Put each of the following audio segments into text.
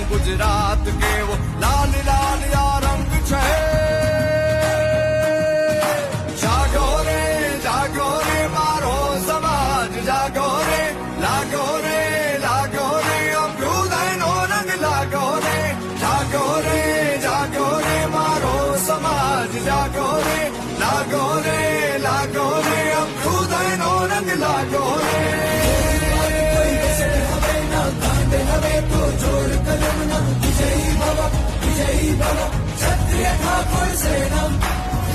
गुजरात के वो लाल लाल या रंग छे जागो रे मारो समाज जागो रे लागो रे अभ्युदय नो रंग लागो रे मारो समाज जागो रे लागो रे अभ्युदय नो रंग लागो रे हवे तो जोर कलम न विजयी भव क्षत्रिय ठाकुर सेनम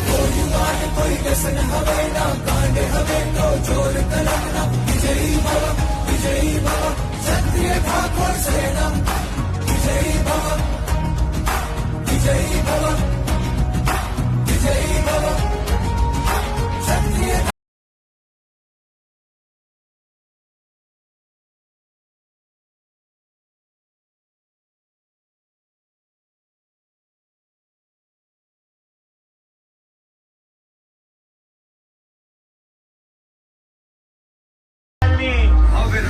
कोई बात कोई व्यसन हवे न कांड हवे तो जोर कलम न विजयी भव क्षत्रिय ठाकुर सेनम विजयी भव क्षत्रिय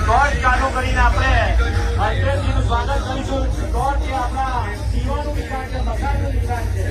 દોડ ચાલુ કરીને આપણે અધ્યક્ષજીનું સ્વાગત કરીશું. દોડ છે આપણા જીવનનું નિશાન છે, મકાનનું નિશાન છે.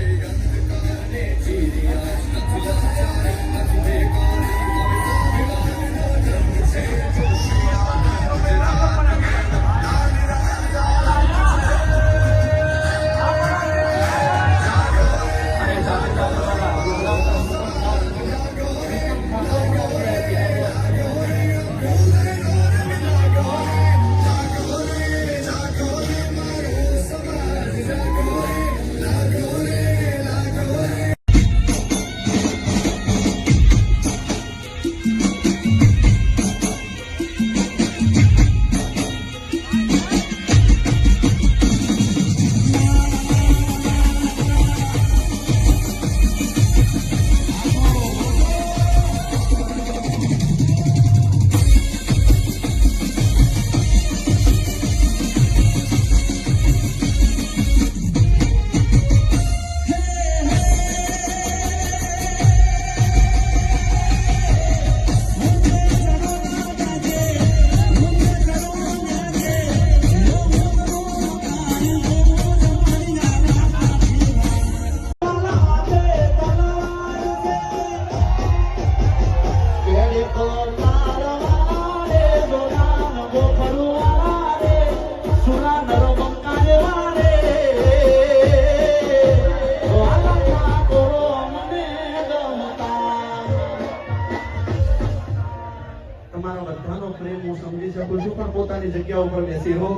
બધાનો પ્રેમ હું સમજી શકું છું, પણ પોતાની જગ્યા ઉપર બેસી રહો,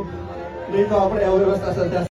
નહીં તો આપણે અવ્યવસ્થા સર્જાશે.